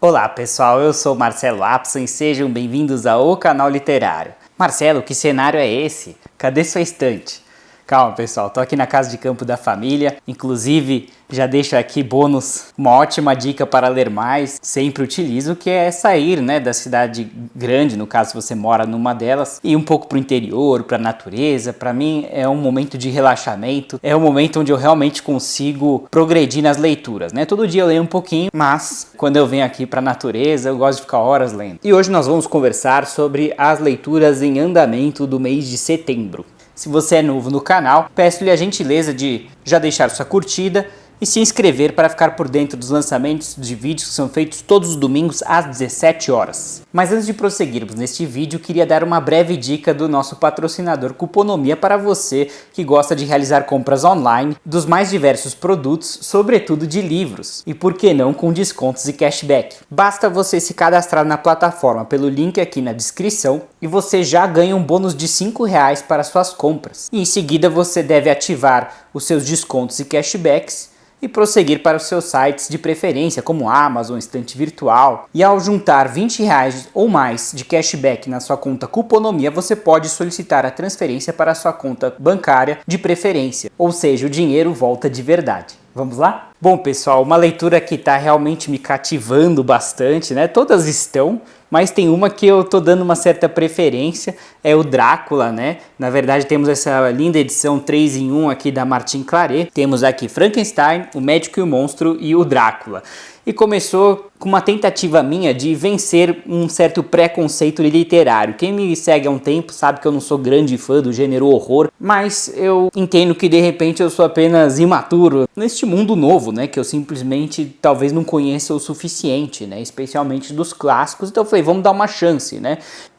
Olá pessoal, eu sou Marcelo Apson e sejam bem-vindos ao Canal Literário. Marcelo, que cenário é esse? Cadê sua estante? Calma pessoal, tô aqui na casa de campo da família, inclusive já deixo aqui bônus, uma ótima dica para ler mais, sempre utilizo, que é sair da cidade grande, no caso se você mora numa delas, e um pouco para o interior, para a natureza. Para mim é um momento de relaxamento, é um momento onde eu realmente consigo progredir nas leituras, Todo dia eu leio um pouquinho, mas quando eu venho aqui para a natureza eu gosto de ficar horas lendo. E hoje nós vamos conversar sobre as leituras em andamento do mês de setembro. Se você é novo no canal, peço-lhe a gentileza de já deixar sua curtida e se inscrever para ficar por dentro dos lançamentos de vídeos que são feitos todos os domingos às 17 horas. Mas antes de prosseguirmos neste vídeo, queria dar uma breve dica do nosso patrocinador Cuponomia para você que gosta de realizar compras online dos mais diversos produtos, sobretudo de livros, e por que não com descontos e cashback. Basta você se cadastrar na plataforma pelo link aqui na descrição e você já ganha um bônus de R$5 para suas compras. E em seguida você deve ativar os seus descontos e cashbacks e prosseguir para os seus sites de preferência, como Amazon, Estante Virtual. E ao juntar R$20 ou mais de cashback na sua conta Cuponomia, você pode solicitar a transferência para a sua conta bancária de preferência, ou seja, o dinheiro volta de verdade. Vamos lá? Bom pessoal, uma leitura que está realmente me cativando bastante, Todas estão, mas tem uma que eu tô dando uma certa preferência, é o Drácula, Na verdade temos essa linda edição 3 em 1 aqui da Martin Claret. Temos aqui Frankenstein, o Médico e o Monstro e o Drácula. E começou com uma tentativa minha de vencer um certo preconceito literário. Quem me segue há um tempo sabe que eu não sou grande fã do gênero horror, mas eu entendo que de repente eu sou apenas imaturo neste mundo novo, que eu simplesmente talvez não conheça o suficiente, especialmente dos clássicos. Então eu falei, vamos dar uma chance,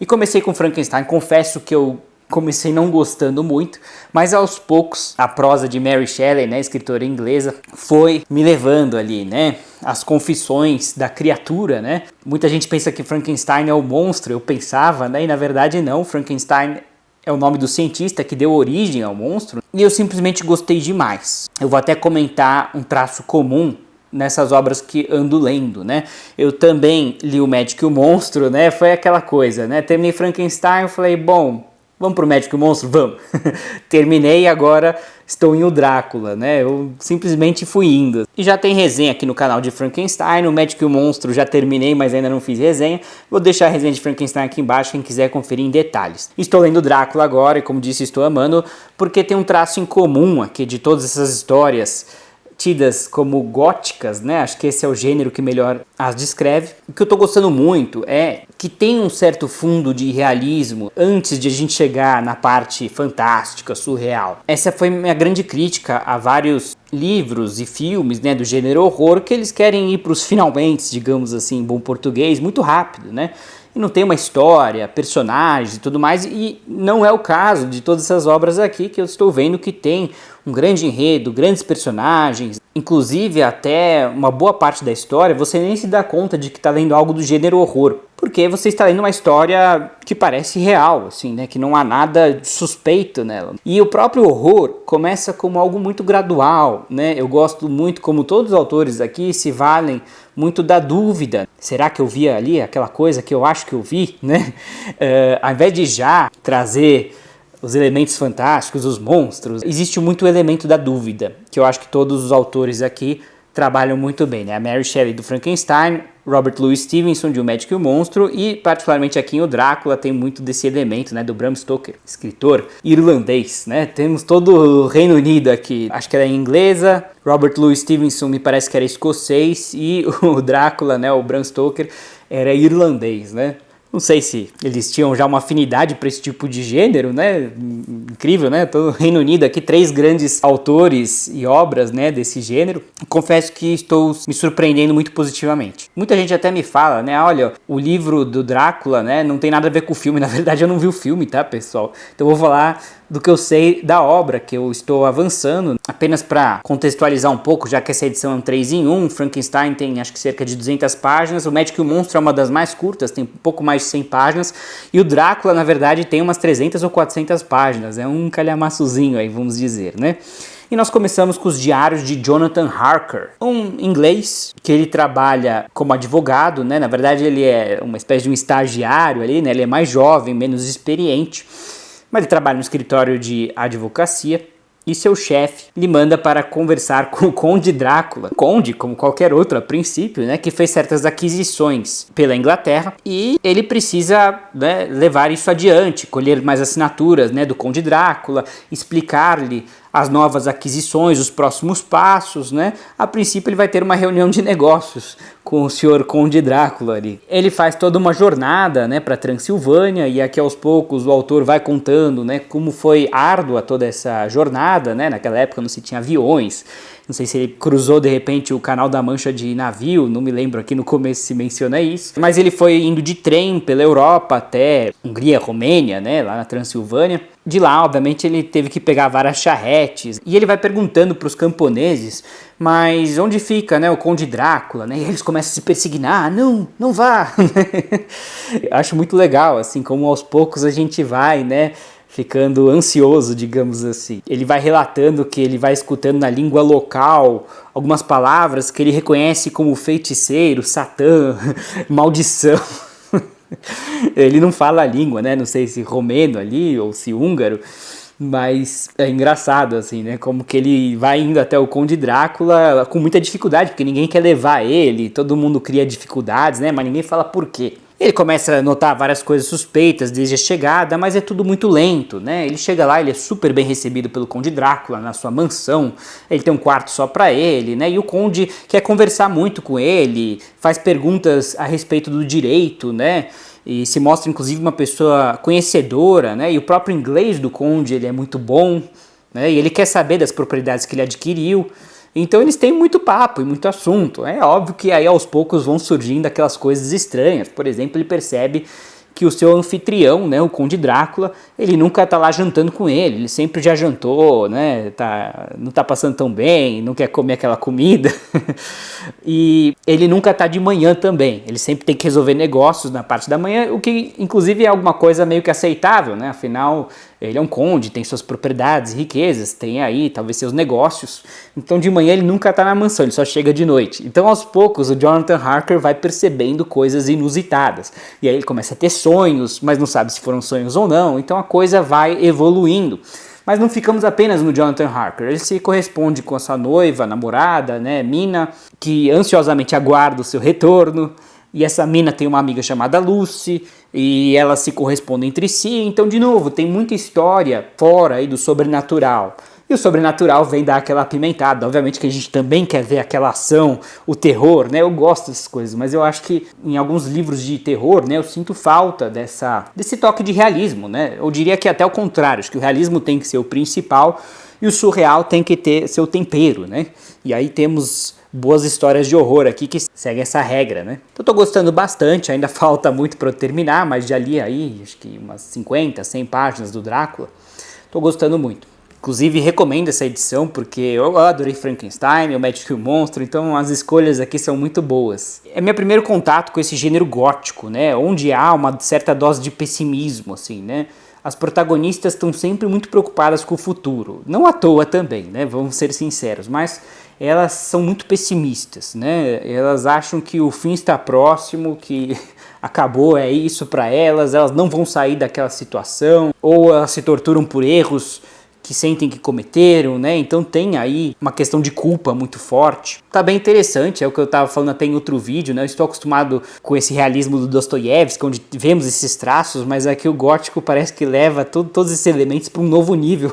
E comecei com Frankenstein, confesso que eu comecei não gostando muito, mas aos poucos a prosa de Mary Shelley, escritora inglesa, foi me levando ali, as confissões da criatura, Muita gente pensa que Frankenstein é o monstro, eu pensava, e na verdade não, Frankenstein é o nome do cientista que deu origem ao monstro, e eu simplesmente gostei demais. Eu vou até comentar um traço comum nessas obras que ando lendo, Eu também li o Médico e o Monstro, foi aquela coisa, Terminei Frankenstein, eu falei, bom, vamos pro Médico e o Monstro? Vamos! Terminei e agora estou em o Drácula, Eu simplesmente fui indo. E já tem resenha aqui no canal de Frankenstein, o Médico e o Monstro já terminei, mas ainda não fiz resenha. Vou deixar a resenha de Frankenstein aqui embaixo, quem quiser conferir em detalhes. Estou lendo Drácula agora e, como disse, estou amando, porque tem um traço em comum aqui de todas essas histórias tidas como góticas, Acho que esse é o gênero que melhor as descreve. O que eu tô gostando muito é que tem um certo fundo de realismo antes de a gente chegar na parte fantástica, surreal. Essa foi minha grande crítica a vários livros e filmes, do gênero horror, que eles querem ir para os finalmente, digamos assim, em bom português, muito rápido, E não tem uma história, personagens e tudo mais, e não é o caso de todas essas obras aqui que eu estou vendo que tem um grande enredo, grandes personagens, inclusive até uma boa parte da história você nem se dá conta de que está lendo algo do gênero horror, porque você está lendo uma história que parece real, assim, que não há nada suspeito nela. E o próprio horror começa como algo muito gradual, Eu gosto muito como todos os autores aqui se valem muito da dúvida. Será que eu vi ali aquela coisa que eu acho que eu vi, Ao invés de já trazer os elementos fantásticos, os monstros, existe muito o elemento da dúvida, que eu acho que todos os autores aqui trabalham muito bem, A Mary Shelley do Frankenstein, Robert Louis Stevenson de O Médico e o Monstro, e particularmente aqui em O Drácula tem muito desse elemento, do Bram Stoker, escritor irlandês, Temos todo o Reino Unido aqui, acho que era inglesa, Robert Louis Stevenson me parece que era escocês, e o Drácula, o Bram Stoker, era irlandês, Não sei se eles tinham já uma afinidade para esse tipo de gênero, Incrível, Todo o Reino Unido aqui, 3 grandes autores e obras, desse gênero. Confesso que estou me surpreendendo muito positivamente. Muita gente até me fala, olha, o livro do Drácula, não tem nada a ver com o filme. Na verdade, eu não vi o filme, tá, pessoal? Então eu vou falar do que eu sei da obra, que eu estou avançando. Apenas para contextualizar um pouco, já que essa edição é um 3 em 1, Frankenstein tem acho que cerca de 200 páginas, o Médico e o Monstro é uma das mais curtas, tem um pouco mais de 100 páginas, e o Drácula, na verdade, tem umas 300 ou 400 páginas, é um calhamaçozinho aí, vamos dizer, E nós começamos com os diários de Jonathan Harker, um inglês que ele trabalha como advogado, né? Na verdade ele é uma espécie de um estagiário ali, né? Ele é mais jovem, menos experiente, mas ele trabalha no escritório de advocacia. E seu chefe lhe manda para conversar com o Conde Drácula. Conde, como qualquer outro a princípio, né, que fez certas aquisições pela Inglaterra, e ele precisa, né, levar isso adiante, colher mais assinaturas, né, do Conde Drácula, explicar-lhe as novas aquisições, os próximos passos, né? A princípio ele vai ter uma reunião de negócios com o senhor Conde Drácula ali. Ele faz toda uma jornada, né, para Transilvânia, e aqui aos poucos o autor vai contando, né, como foi árdua toda essa jornada, né? Naquela época não se tinha aviões. Não sei se ele cruzou de repente o Canal da Mancha de navio, não me lembro, aqui no começo se menciona isso. Mas ele foi indo de trem pela Europa até Hungria, Romênia, né, lá na Transilvânia. De lá, obviamente, ele teve que pegar várias charretes. E ele vai perguntando para os camponeses, mas onde fica, né, o Conde Drácula, né? E eles começam a se persignar, não vá. Acho muito legal, assim, como aos poucos a gente vai, né, ficando ansioso, digamos assim. Ele vai relatando que ele vai escutando na língua local algumas palavras que ele reconhece como feiticeiro, satã, maldição. Ele não fala a língua, né? Não sei se romeno ali ou se húngaro, mas é engraçado, assim, né? Como que ele vai indo até o Conde Drácula com muita dificuldade, porque ninguém quer levar ele, todo mundo cria dificuldades, né? Mas ninguém fala por quê. Ele começa a notar várias coisas suspeitas desde a chegada, mas é tudo muito lento, né? Ele chega lá, ele é super bem recebido pelo Conde Drácula na sua mansão, ele tem um quarto só pra ele, né? E o Conde quer conversar muito com ele, faz perguntas a respeito do direito, né? E se mostra inclusive uma pessoa conhecedora, né? E o próprio inglês do Conde, ele é muito bom, né? E ele quer saber das propriedades que ele adquiriu. Então eles têm muito papo e muito assunto. É óbvio que aí aos poucos vão surgindo aquelas coisas estranhas. Por exemplo, ele percebe que o seu anfitrião, né, o Conde Drácula, ele nunca tá lá jantando com ele sempre já jantou, né, não tá passando tão bem, não quer comer aquela comida, e ele nunca tá de manhã também, ele sempre tem que resolver negócios na parte da manhã, o que inclusive é alguma coisa meio que aceitável, né, afinal ele é um conde, tem suas propriedades e riquezas, tem aí talvez seus negócios, então de manhã ele nunca tá na mansão, ele só chega de noite. Então aos poucos o Jonathan Harker vai percebendo coisas inusitadas, e aí ele começa a ter sonhos, mas não sabe se foram sonhos ou não, então a coisa vai evoluindo. Mas não ficamos apenas no Jonathan Harker, ele se corresponde com a sua noiva, namorada, né, Mina, que ansiosamente aguarda o seu retorno, e essa Mina tem uma amiga chamada Lucy, e elas se correspondem entre si, então de novo, tem muita história fora aí do sobrenatural. E o sobrenatural vem dar aquela apimentada. Obviamente que a gente também quer ver aquela ação, o terror, né? Eu gosto dessas coisas, mas eu acho que em alguns livros de terror, né, eu sinto falta desse toque de realismo, né? Eu diria que até o contrário, acho que o realismo tem que ser o principal e o surreal tem que ter seu tempero, né? E aí temos boas histórias de horror aqui que seguem essa regra, né? Então eu tô gostando bastante, ainda falta muito para eu terminar, mas já li aí, acho que umas 50, 100 páginas do Drácula. Tô gostando muito. Inclusive, recomendo essa edição porque eu adorei Frankenstein, o Médico e o Monstro, então as escolhas aqui são muito boas. É meu primeiro contato com esse gênero gótico, né? Onde há uma certa dose de pessimismo, assim, né? As protagonistas estão sempre muito preocupadas com o futuro. Não à toa também, né? Vamos ser sinceros, mas elas são muito pessimistas, né? Elas acham que o fim está próximo, que acabou, é isso para elas não vão sair daquela situação, ou elas se torturam por erros que sentem que cometeram, né? Então tem aí uma questão de culpa muito forte. Tá bem interessante, é o que eu tava falando até em outro vídeo, né? Eu estou acostumado com esse realismo do Dostoiévski, onde vemos esses traços, mas aqui o gótico parece que leva todos esses elementos para um novo nível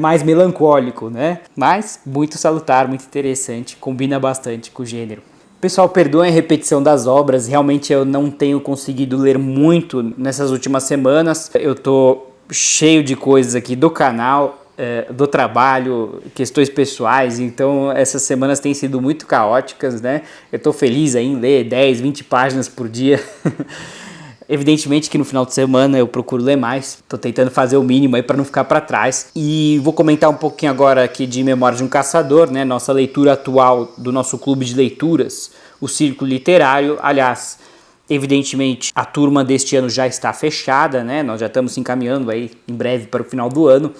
mais melancólico, né? Mas muito salutar, muito interessante, combina bastante com o gênero. Pessoal, perdoem a repetição das obras, realmente eu não tenho conseguido ler muito nessas últimas semanas. Eu tô cheio de coisas aqui do canal, do trabalho, questões pessoais, então essas semanas têm sido muito caóticas, né? Eu tô feliz aí em ler 10, 20 páginas por dia. Evidentemente que no final de semana eu procuro ler mais, tô tentando fazer o mínimo aí para não ficar para trás. E vou comentar um pouquinho agora aqui de Memória de um Caçador, né? Nossa leitura atual do nosso clube de leituras, o Círculo Literário. Aliás, evidentemente a turma deste ano já está fechada, né? Nós já estamos se encaminhando aí em breve para o final do ano,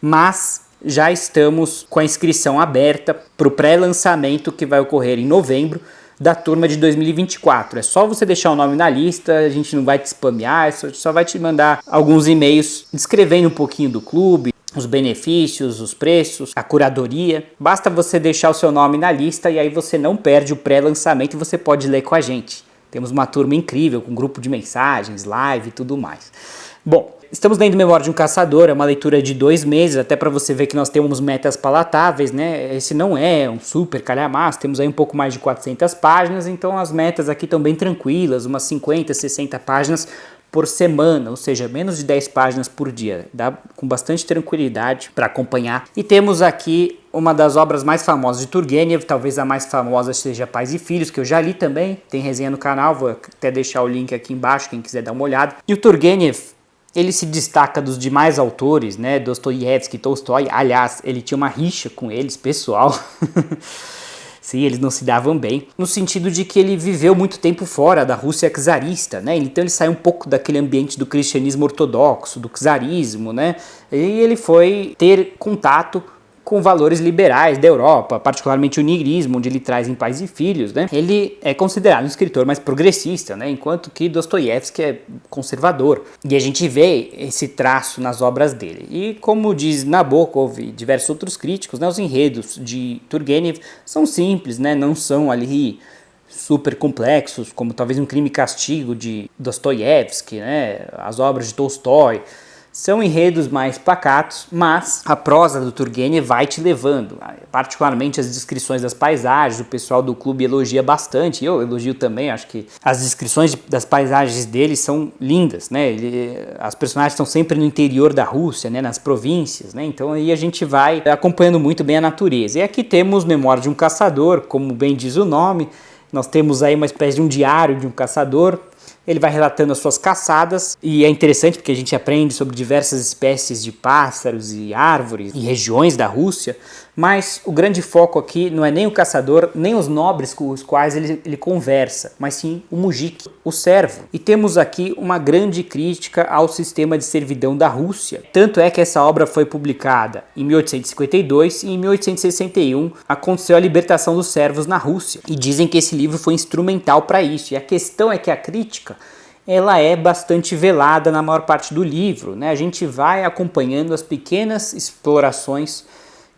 mas já estamos com a inscrição aberta para o pré-lançamento que vai ocorrer em novembro da turma de 2024. É só você deixar o nome na lista, a gente não vai te spamear, só vai te mandar alguns e-mails descrevendo um pouquinho do clube, os benefícios, os preços, a curadoria. Basta você deixar o seu nome na lista e aí você não perde o pré-lançamento e você pode ler com a gente. Temos uma turma incrível, com grupo de mensagens, live e tudo mais. Bom, estamos lendo Memória de um Caçador, é uma leitura de 2 meses, até para você ver que nós temos metas palatáveis, né? Esse não é um super calhamaço, temos aí um pouco mais de 400 páginas, então as metas aqui estão bem tranquilas, umas 50, 60 páginas por semana, ou seja, menos de 10 páginas por dia, dá com bastante tranquilidade para acompanhar. E temos aqui uma das obras mais famosas de Turgenev, talvez a mais famosa seja Pais e Filhos, que eu já li também, tem resenha no canal, vou até deixar o link aqui embaixo, quem quiser dar uma olhada. E o Turgenev, ele se destaca dos demais autores, né, Dostoiévski, Tolstói, aliás, ele tinha uma rixa com eles, pessoal. Sim, eles não se davam bem, no sentido de que ele viveu muito tempo fora da Rússia czarista, né? Então ele saiu um pouco daquele ambiente do cristianismo ortodoxo, do czarismo, né? E ele foi ter contato com valores liberais da Europa, particularmente o niilismo, onde ele traz em Pais e Filhos, né? Ele é considerado um escritor mais progressista, né? Enquanto que Dostoiévski é conservador. E a gente vê esse traço nas obras dele. E como diz Nabokov e diversos outros críticos, né, os enredos de Turgenev são simples, né? Não são ali super complexos, como talvez um Crime e Castigo de Dostoiévski, né? As obras de Tolstói. São enredos mais pacatos, mas a prosa do Turgenev vai te levando. Particularmente as descrições das paisagens, o pessoal do clube elogia bastante, eu elogio também, acho que as descrições das paisagens dele são lindas, né? As personagens estão sempre no interior da Rússia, né? Nas províncias, né? Então aí a gente vai acompanhando muito bem a natureza. E aqui temos Memória de um Caçador, como bem diz o nome, nós temos aí uma espécie de um diário de um caçador. Ele vai relatando as suas caçadas e é interessante porque a gente aprende sobre diversas espécies de pássaros e árvores e regiões da Rússia, mas o grande foco aqui não é nem o caçador, nem os nobres com os quais ele conversa, mas sim o mujik, o servo. E temos aqui uma grande crítica ao sistema de servidão da Rússia. Tanto é que essa obra foi publicada em 1852 e em 1861 aconteceu a libertação dos servos na Rússia. E dizem que esse livro foi instrumental para isso. E a questão é que a crítica ela é bastante velada na maior parte do livro, né? A gente vai acompanhando as pequenas explorações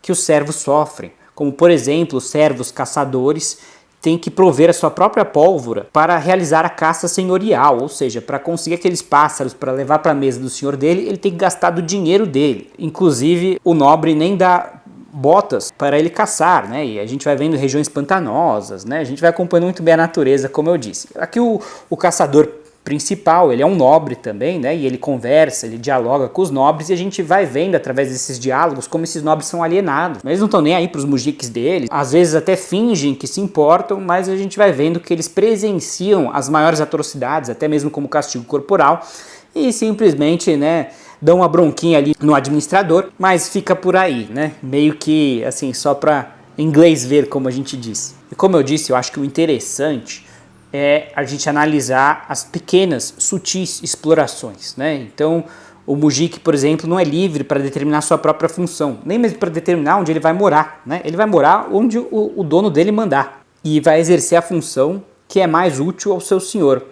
que os servos sofrem, como por exemplo, os servos caçadores têm que prover a sua própria pólvora para realizar a caça senhorial, ou seja, para conseguir aqueles pássaros para levar para a mesa do senhor dele, ele tem que gastar do dinheiro dele. Inclusive, o nobre nem dá botas para ele caçar, né? E a gente vai vendo regiões pantanosas, né? A gente vai acompanhando muito bem a natureza, como eu disse. Aqui o caçador principal, ele é um nobre também, né? E ele conversa, ele dialoga com os nobres e a gente vai vendo através desses diálogos como esses nobres são alienados. Eles não estão nem aí para os mujiques deles, às vezes até fingem que se importam, mas a gente vai vendo que eles presenciam as maiores atrocidades, até mesmo como castigo corporal, e simplesmente, né, dão uma bronquinha ali no administrador, mas fica por aí, né? Meio que assim, só para inglês ver, como a gente diz. E como eu disse, eu acho que o interessante é a gente analisar as pequenas, sutis explorações, né? Então, o mujik, por exemplo, não é livre para determinar sua própria função, nem mesmo para determinar onde ele vai morar, né? Ele vai morar onde o dono dele mandar e vai exercer a função que é mais útil ao seu senhor.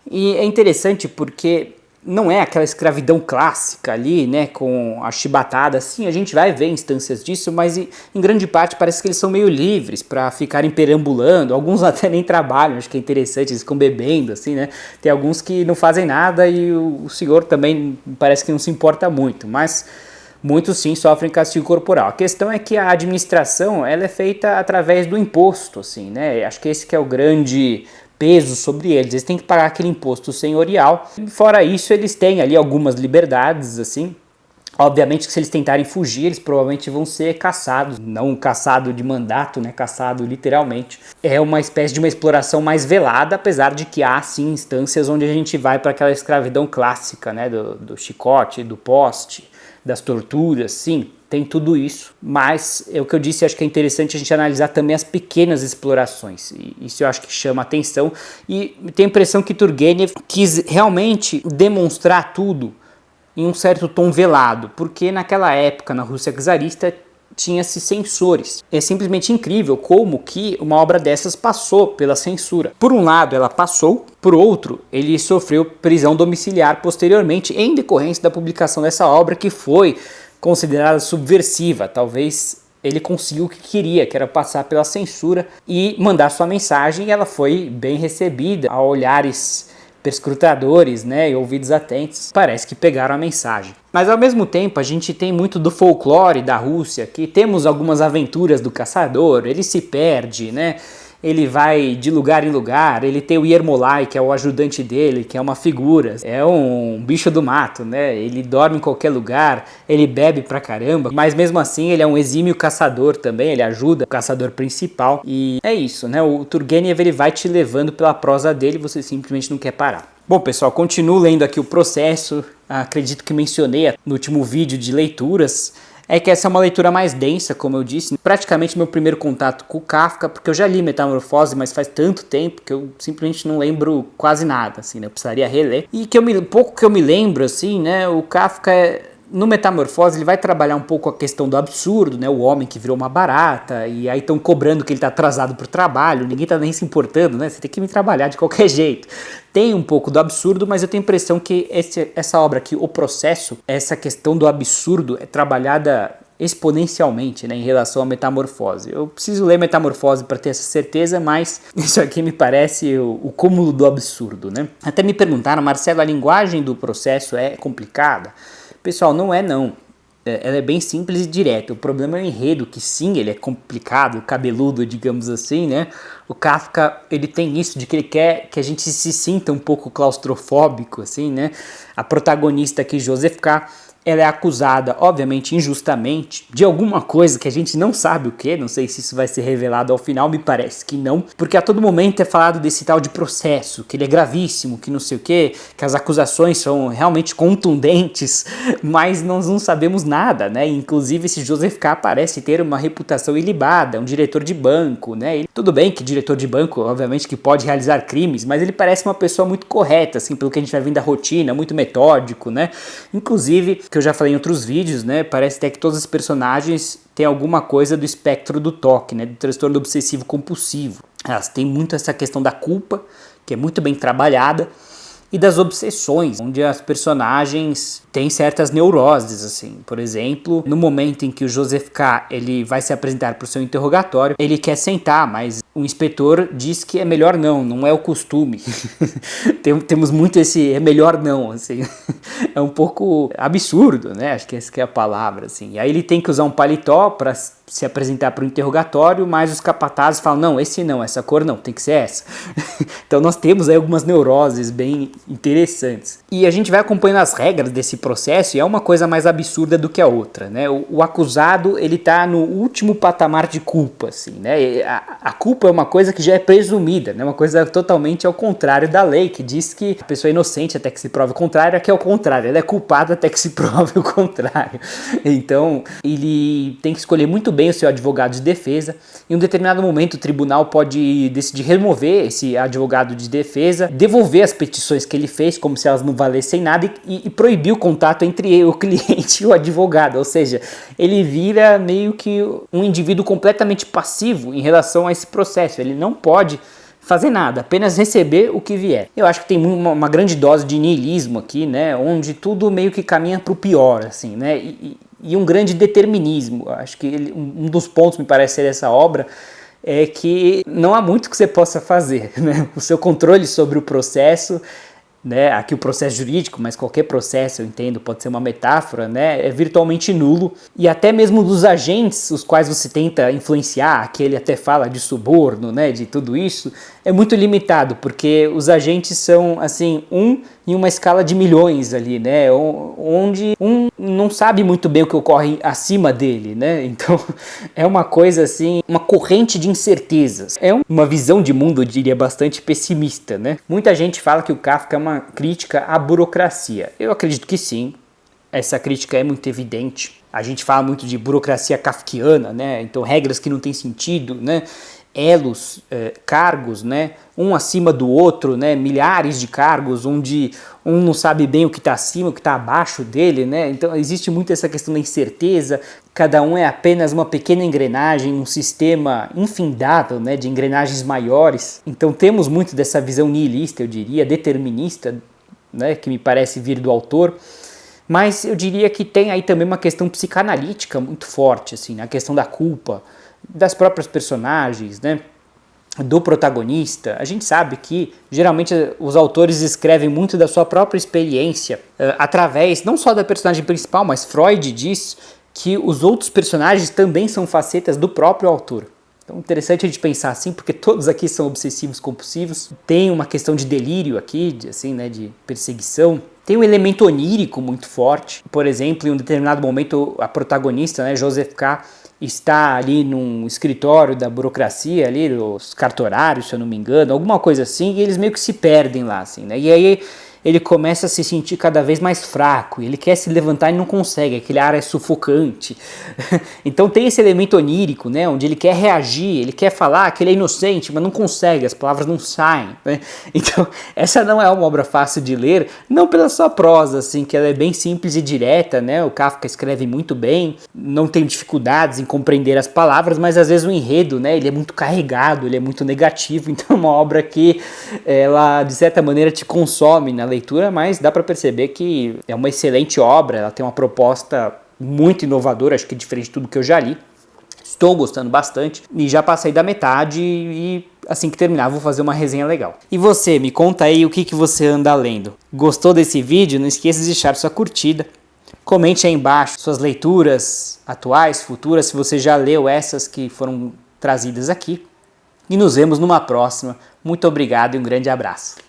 E é interessante porque não é aquela escravidão clássica ali, né, com a chibatada, sim, a gente vai ver instâncias disso, mas em grande parte parece que eles são meio livres para ficarem perambulando, alguns até nem trabalham, acho que é interessante, eles ficam bebendo, assim, né, tem alguns que não fazem nada e o senhor também parece que não se importa muito, mas muitos sim sofrem castigo corporal. A questão é que a administração, ela é feita através do imposto, assim, né, acho que esse que é o grande peso sobre eles, eles têm que pagar aquele imposto senhorial. Fora isso, eles têm ali algumas liberdades, assim. Obviamente que se eles tentarem fugir, eles provavelmente vão ser caçados, não caçado de mandato, né, caçado literalmente. É uma espécie de uma exploração mais velada, apesar de que há sim instâncias onde a gente vai para aquela escravidão clássica, né, do chicote, do poste, das torturas, sim. Tem tudo isso, mas é o que eu disse, acho que é interessante a gente analisar também as pequenas explorações, e isso eu acho que chama atenção, e tenho a impressão que Turgenev quis realmente demonstrar tudo em um certo tom velado, porque naquela época, na Rússia czarista, tinha-se censores. É simplesmente incrível como que uma obra dessas passou pela censura. Por um lado, ela passou, por outro, ele sofreu prisão domiciliar posteriormente em decorrência da publicação dessa obra, que foi considerada subversiva. Talvez ele conseguiu o que queria, que era passar pela censura e mandar sua mensagem, e ela foi bem recebida a olhares perscrutadores, né, e ouvidos atentos. Parece que pegaram a mensagem. Mas ao mesmo tempo a gente tem muito do folclore da Rússia, que temos algumas aventuras do caçador, ele se perde, né? Ele vai de lugar em lugar, ele tem o Yermolai, que é o ajudante dele, que é uma figura, é um bicho do mato, né? Ele dorme em qualquer lugar, ele bebe pra caramba, mas mesmo assim ele é um exímio caçador também, ele ajuda o caçador principal, e é isso, né? O Turgenev, ele vai te levando pela prosa dele, você simplesmente não quer parar. Bom, pessoal, continuo lendo aqui o Processo, acredito que mencionei no último vídeo de leituras. É que essa é uma leitura mais densa, como eu disse, praticamente meu primeiro contato com o Kafka, porque eu já li Metamorfose, mas faz tanto tempo que eu simplesmente não lembro quase nada, assim, né? Eu precisaria reler. E pouco que eu me lembro, assim, né? O Kafka, no Metamorfose, ele vai trabalhar um pouco a questão do absurdo, né? O homem que virou uma barata, e aí estão cobrando que ele tá atrasado pro trabalho, ninguém tá nem se importando, né? Você tem que me trabalhar de qualquer jeito. Tem um pouco do absurdo, mas eu tenho a impressão que essa obra aqui, O Processo, essa questão do absurdo é trabalhada exponencialmente, né, em relação à Metamorfose. Eu preciso ler Metamorfose para ter essa certeza, mas isso aqui me parece o cúmulo do absurdo, né? Até me perguntaram, Marcelo, a linguagem do Processo é complicada? Pessoal, não é não. Ela é bem simples e direta. O problema é o enredo, que sim, ele é complicado, cabeludo, digamos assim, né? O Kafka, ele tem isso de que ele quer que a gente se sinta um pouco claustrofóbico, assim, né? A protagonista aqui, Joseph K., ela é acusada, obviamente injustamente, de alguma coisa que a gente não sabe o que, não sei se isso vai ser revelado ao final, me parece que não, porque a todo momento é falado desse tal de processo, que ele é gravíssimo, que não sei o que as acusações são realmente contundentes, mas nós não sabemos nada, né? Inclusive esse Joseph K. parece ter uma reputação ilibada, um diretor de banco, né? Tudo bem que diretor de banco, obviamente que pode realizar crimes, mas ele parece uma pessoa muito correta, assim, pelo que a gente vai vendo da rotina, muito metódico, né? Inclusive, que eu já falei em outros vídeos, né? Parece até que todos os personagens têm alguma coisa do espectro do TOC, né? Do transtorno obsessivo compulsivo. Elas têm muito essa questão da culpa, que é muito bem trabalhada, e das obsessões, onde as personagens têm certas neuroses, assim. Por exemplo, no momento em que o Joseph K. ele vai se apresentar para o seu interrogatório, ele quer sentar, mas o inspetor diz que é melhor não é o costume. Temos muito esse é melhor não, assim. É um pouco absurdo, né? Acho que essa que é a palavra, assim. E aí ele tem que usar um paletó para se apresentar para o interrogatório, mas os capatazes falam, não, esse não, essa cor não, tem que ser essa. Então nós temos aí algumas neuroses bem interessantes. E a gente vai acompanhando as regras desse processo e é uma coisa mais absurda do que a outra, né? O acusado, ele tá no último patamar de culpa, assim, né? A culpa é uma coisa que já é presumida, né? Uma coisa totalmente ao contrário da lei, que diz que a pessoa é inocente até que se prove o contrário, aqui é o contrário, ela é culpada até que se prove o contrário. Então, ele tem que escolher muito bem o seu advogado de defesa. Em um determinado momento, o tribunal pode decidir remover esse advogado de defesa, devolver as petições que ele fez, como se elas não valessem nada, e proibir o contato entre o cliente e o advogado. Ou seja, ele vira meio que um indivíduo completamente passivo em relação a esse processo. Ele não pode fazer nada, apenas receber o que vier. Eu acho que tem uma grande dose de niilismo aqui, né, onde tudo meio que caminha para o pior, assim, né, e um grande determinismo. Eu acho que um dos pontos, me parece, dessa obra é que não há muito que você possa fazer, né, o seu controle sobre o processo, né, aqui o processo jurídico, mas qualquer processo, eu entendo, pode ser uma metáfora, né, é virtualmente nulo, e até mesmo dos agentes os quais você tenta influenciar, aqui ele até fala de suborno, né, de tudo isso, é muito limitado, porque os agentes são, assim, em uma escala de milhões ali, né, onde um não sabe muito bem o que ocorre acima dele, né, então é uma coisa assim, uma corrente de incertezas, é uma visão de mundo, eu diria, bastante pessimista, né. Muita gente fala que o Kafka é uma crítica à burocracia, eu acredito que sim, essa crítica é muito evidente, a gente fala muito de burocracia kafkiana, né, então regras que não têm sentido, né, elos, cargos, né, um acima do outro, né, milhares de cargos, onde um não sabe bem o que está acima, o que está abaixo dele, né, então existe muito essa questão da incerteza, cada um é apenas uma pequena engrenagem, um sistema infindável, né, de engrenagens maiores, então temos muito dessa visão nihilista, eu diria, determinista, né, que me parece vir do autor, mas eu diria que tem aí também uma questão psicanalítica muito forte, assim, a questão da culpa, das próprias personagens, né, do protagonista. A gente sabe que geralmente os autores escrevem muito da sua própria experiência, através não só da personagem principal, mas Freud diz que os outros personagens também são facetas do próprio autor. Então, interessante a gente pensar assim, porque todos aqui são obsessivos compulsivos, tem uma questão de delírio aqui, assim, né, de perseguição, tem um elemento onírico muito forte. Por exemplo, em um determinado momento, a protagonista, né, Joseph K., está ali num escritório da burocracia, ali, os cartorários, se eu não me engano, alguma coisa assim, e eles meio que se perdem lá, assim, né, e aí ele começa a se sentir cada vez mais fraco, ele quer se levantar e não consegue, aquele ar é sufocante. Então tem esse elemento onírico, né, onde ele quer reagir, ele quer falar que ele é inocente, mas não consegue, as palavras não saem, né? Então essa não é uma obra fácil de ler, não pela sua prosa, assim, que ela é bem simples e direta, né, o Kafka escreve muito bem, não tem dificuldades em compreender as palavras, mas às vezes o enredo, né, ele é muito carregado, ele é muito negativo, então é uma obra que ela, de certa maneira, te consome na leitura, mas dá para perceber que é uma excelente obra, ela tem uma proposta muito inovadora, acho que diferente de tudo que eu já li. Estou gostando bastante e já passei da metade e assim que terminar vou fazer uma resenha legal. E você, me conta aí o que você anda lendo. Gostou desse vídeo? Não esqueça de deixar sua curtida. Comente aí embaixo suas leituras atuais, futuras, se você já leu essas que foram trazidas aqui. E nos vemos numa próxima. Muito obrigado e um grande abraço.